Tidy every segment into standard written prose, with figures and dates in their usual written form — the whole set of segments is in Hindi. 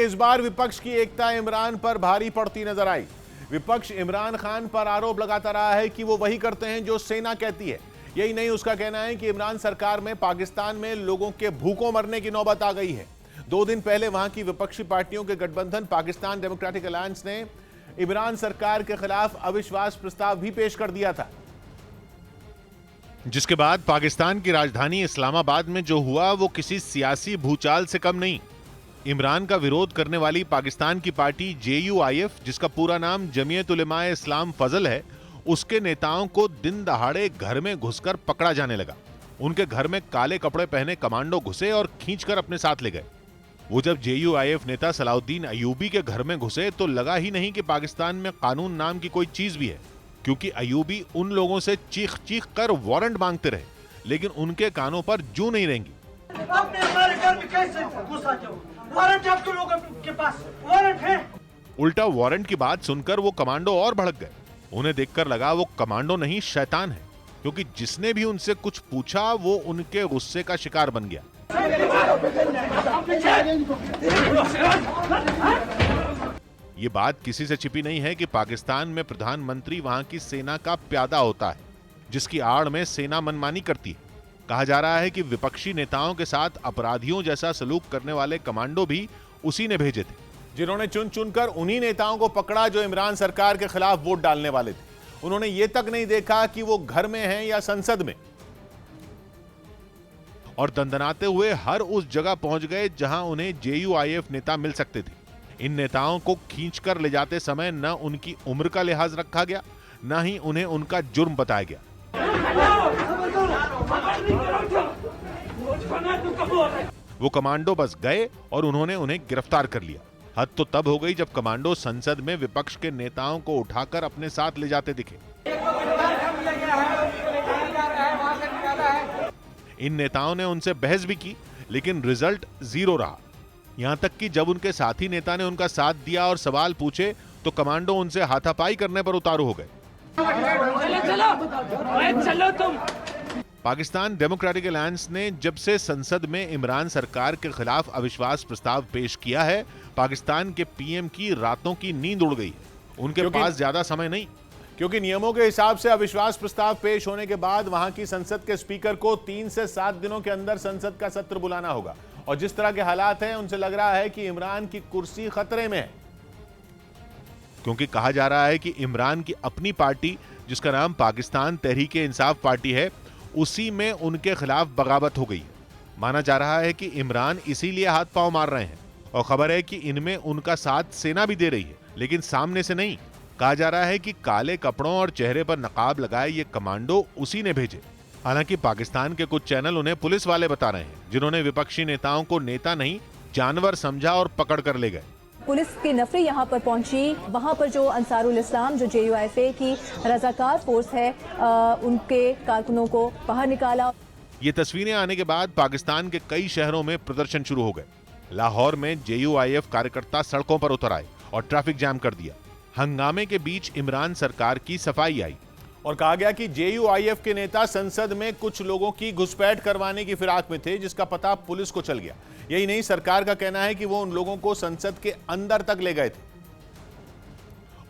इस बार विपक्ष की एकता इमरान पर भारी पड़ती नजर आई। विपक्ष इमरान खान पर आरोप लगाता रहा है कि वो वही करते हैं जो सेना कहती है। यही नहीं, उसका कहना है कि इमरान सरकार में पाकिस्तान में लोगों के भूखों मरने की नौबत आ गई है। 2 दिन पहले वहां की विपक्षी पार्टियों के गठबंधन पाकिस्तान डेमोक्रेटिक अलायंस ने इमरान सरकार के खिलाफ अविश्वास प्रस्ताव भी पेश कर दिया था, जिसके बाद पाकिस्तान की राजधानी इस्लामाबाद में जो हुआ वो किसी सियासी भूचाल से कम नहीं। इमरान का विरोध करने वाली पाकिस्तान की पार्टी JUIF, जिसका पूरा नाम जमीयत उलेमाए इस्लाम फजल है, उसके नेताओं को दिन दहाड़े घर में घुसकर पकड़ा जाने लगा। उनके घर में काले कपड़े पहने कमांडो घुसे और खींचकर अपने साथ ले गए। वो जब JUIF नेता सलाउद्दीन अयूबी के घर में घुसे तो लगा ही नहीं कि पाकिस्तान में कानून नाम की कोई चीज भी है, क्योंकि अयूबी उन लोगों से चीख चीख कर वारंट मांगते रहे, लेकिन उनके कानों पर जूं नहीं रेंगी। हमारे घर में कैसे घुस आते हो? वारंट है आपके लोगों के पास, वारंट है। उल्टा वारंट की बात सुनकर वो कमांडो और भड़क गए। उन्हें देखकर लगा वो कमांडो नहीं शैतान है, क्योंकि जिसने भी उनसे कुछ पूछा वो उनके गुस्से का शिकार बन गया। ये बात किसी से छिपी नहीं है कि पाकिस्तान में प्रधानमंत्री वहां की सेना का प्यादा होता है, जिसकी आड़ में सेना मनमानी करती है। कहा जा रहा है कि विपक्षी नेताओं के साथ अपराधियों जैसा सलूक करने वाले कमांडो भी उसी ने भेजे थे, जिन्होंने चुन चुनकर उन्हीं नेताओं को पकड़ा जो इमरान सरकार के खिलाफ वोट डालने वाले थे। उन्होंने ये तक नहीं देखा कि वो घर में हैं या संसद में, और दंदनाते हुए हर उस जगह पहुंच गए जहां उन्हें JUIF नेता मिल सकते थे। इन नेताओं को खींचकर ले जाते समय न उनकी उम्र का लिहाज रखा गया, न ही उन्हें उनका जुर्म बताया गया। वो कमांडो बस गए और उन्होंने उन्हें गिरफ्तार कर लिया। हद तो तब हो गई जब कमांडो संसद में विपक्ष के नेताओं को उठाकर अपने साथ ले जाते दिखे। इन नेताओं ने उनसे बहस भी की, लेकिन रिजल्ट 0 रहा। यहां तक कि जब उनके साथी नेता ने उनका साथ दिया और सवाल पूछे तो कमांडो उनसे हाथापाई करने पर उतारू हो गए। चलो तुम। पाकिस्तान डेमोक्रेटिक अलायंस ने जब से संसद में इमरान सरकार के खिलाफ अविश्वास प्रस्ताव पेश किया है, पाकिस्तान के PM की रातों की नींद उड़ गई है। उनके पास ज्यादा समय नहीं, क्योंकि नियमों के हिसाब से अविश्वास प्रस्ताव पेश होने के बाद वहां की संसद के स्पीकर को 3 से 7 दिनों के अंदर संसद का सत्र बुलाना होगा। और जिस तरह के हालात हैं, उनसे लग रहा है कि इमरान की कुर्सी खतरे में है, क्योंकि कहा जा रहा है कि इमरान की अपनी पार्टी, जिसका नाम पाकिस्तान तहरीक-ए-इंसाफ पार्टी है, उसी में उनके खिलाफ बगावत हो गई। माना जा रहा है कि इमरान इसीलिए हाथ पांव मार रहे हैं, और खबर है कि इनमें उनका साथ सेना भी दे रही है, लेकिन सामने से नहीं। कहा जा रहा है कि काले कपड़ों और चेहरे पर नकाब लगाए ये कमांडो उसी ने भेजे। हालांकि पाकिस्तान के कुछ चैनल उन्हें पुलिस वाले बता रहे हैं, जिन्होंने विपक्षी नेताओं को नेता नहीं जानवर समझा और पकड़ कर ले गए। पुलिस की नफरी यहाँ पर पहुंची। वहाँ पर जो अंसारुल इस्लाम, जो JUIF की रजाकार फोर्स है, उनके कारकुनों को बाहर निकाला। ये तस्वीरें आने के बाद पाकिस्तान के कई शहरों में प्रदर्शन शुरू हो गए। लाहौर में JUIF कार्यकर्ता सड़कों पर उतर आए और ट्रैफिक जाम कर दिया। हंगामे के बीच इमरान सरकार की सफाई आई और कहा गया कि JUIF के नेता संसद में कुछ लोगों की घुसपैठ करवाने की फिराक में थे, जिसका पता पुलिस को चल गया। यही नहीं, सरकार का कहना है कि वो उन लोगों को संसद के अंदर तक ले गए थे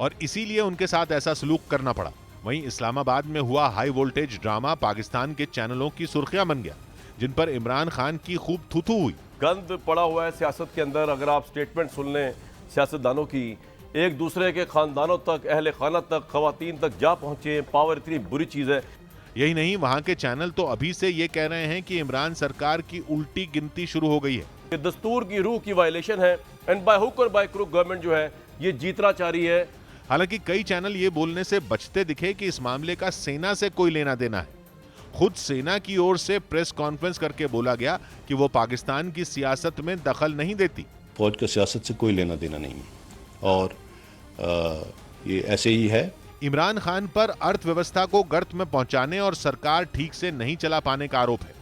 और इसीलिए उनके साथ ऐसा सलूक करना पड़ा। वहीं इस्लामाबाद में हुआ हाई वोल्टेज ड्रामा पाकिस्तान के चैनलों की सुर्खियां बन गया, जिन पर इमरान खान की खूब थू-थू हुई। गंद पड़ा हुआ है सियासत के अंदर। अगर आप स्टेटमेंट सुन लें सियासतदानों की, एक दूसरे के खानदानों तक, अहले खाना तक, खवातीन तक जा पहुंचे। पावर इतनी बुरी चीज़ है। यही नहीं, वहां के चैनल तो अभी से ये कह रहे हैं कि इमरान सरकार की उल्टी गिनती शुरू हो गई है। ये दस्तूर की रूह की वायलेशन है, एंड बाय हुक और बाय क्रुक गवर्नमेंट जो है ये जीतना चाह रही है। हालांकि कई चैनल ये बोलने से बचते दिखे कि इस मामले का सेना से कोई लेना देना है। खुद सेना की ओर से प्रेस कॉन्फ्रेंस करके बोला गया कि वो पाकिस्तान की सियासत में दखल नहीं देती। फौज का सियासत से कोई लेना देना नहीं है और ये ऐसे ही है। इमरान खान पर अर्थव्यवस्था को गर्त में पहुंचाने और सरकार ठीक से नहीं चला पाने का आरोप है,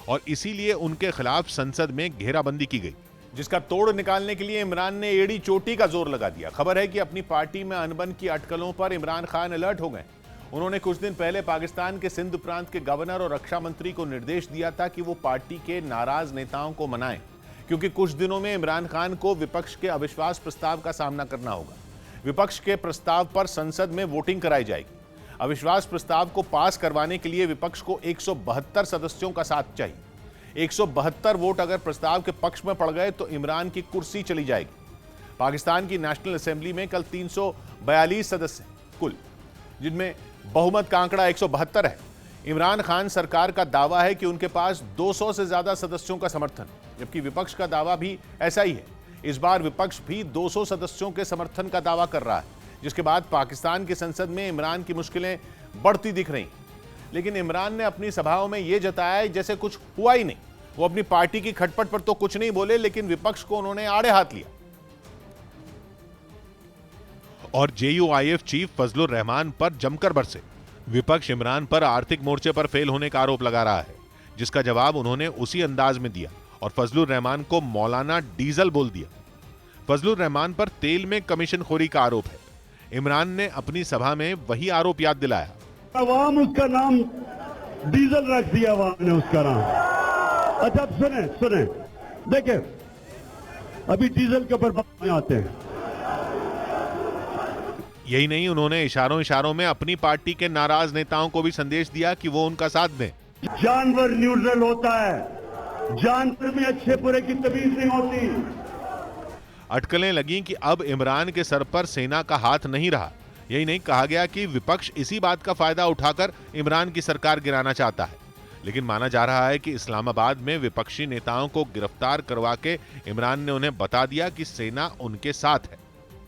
और इसीलिए उनके खिलाफ संसद में घेराबंदी की गई, जिसका तोड़ निकालने के लिए इमरान ने एड़ी चोटी का जोर लगा दिया। खबर है कि अपनी पार्टी में अनबन की अटकलों पर इमरान खान अलर्ट हो गए। उन्होंने कुछ दिन पहले पाकिस्तान के सिंध प्रांत के गवर्नर और रक्षा मंत्री को निर्देश दिया था कि वो पार्टी के नाराज नेताओं को मनाएं। क्योंकि कुछ दिनों में इमरान खान को विपक्ष के अविश्वास प्रस्ताव का सामना करना होगा। विपक्ष के प्रस्ताव पर संसद में वोटिंग कराई जाएगी। अविश्वास प्रस्ताव को पास करवाने के लिए विपक्ष को 172 सदस्यों का साथ चाहिए। 172 वोट अगर प्रस्ताव के पक्ष में पड़ गए तो इमरान की कुर्सी चली जाएगी। पाकिस्तान की नेशनल असेंबली में कल 342 सदस्य कुल, जिनमें बहुमत का आंकड़ा 172 है। इमरान खान सरकार का दावा है कि उनके पास 200 से ज्यादा सदस्यों का समर्थन, जबकि विपक्ष का दावा भी ऐसा ही है। इस बार विपक्ष भी 200 सदस्यों के समर्थन का दावा कर रहा है, जिसके बाद पाकिस्तान की संसद में इमरान की मुश्किलें बढ़ती दिख रही। लेकिन इमरान ने अपनी सभाओं में यह जताया है जैसे कुछ हुआ ही नहीं। वो अपनी पार्टी की खटपट पर तो कुछ नहीं बोले, लेकिन विपक्ष को उन्होंने आड़े हाथ लिया। और JUIF चीफ फजलुर रहमान पर जमकर बरसे। विपक्ष इमरान पर आर्थिक मोर्चे पर फेल होने का आरोप लगा रहा है, जिसका जवाब उन्होंने उसी अंदाज में दिया और फजलुर रहमान को मौलाना डीजल बोल दिया। फजलुर रहमान पर तेल में कमीशनखोरी का आरोप है। इमरान ने अपनी सभा में वही आरोप याद दिलाया। अवाम उसका नाम डीजल रख दिया, अवाम ने उसका नाम। अच्छा सुने देखे, अभी डीजल के ऊपर आते हैं। यही नहीं, उन्होंने इशारों में अपनी पार्टी के नाराज नेताओं को भी संदेश दिया कि वो उनका साथ दें। जानवर न्यूट्रल होता है, जानवर में अच्छे बुरे की तमीज नहीं होती। अटकलें लगी कि अब इमरान के सर पर सेना का हाथ नहीं रहा। यही नहीं, कहा गया कि विपक्ष इसी बात का फायदा उठाकर इमरान की सरकार गिराना चाहता है। लेकिन माना जा रहा है कि इस्लामाबाद में विपक्षी नेताओं को गिरफ्तार करवा के इमरान ने उन्हें बता दिया कि सेना उनके साथ है।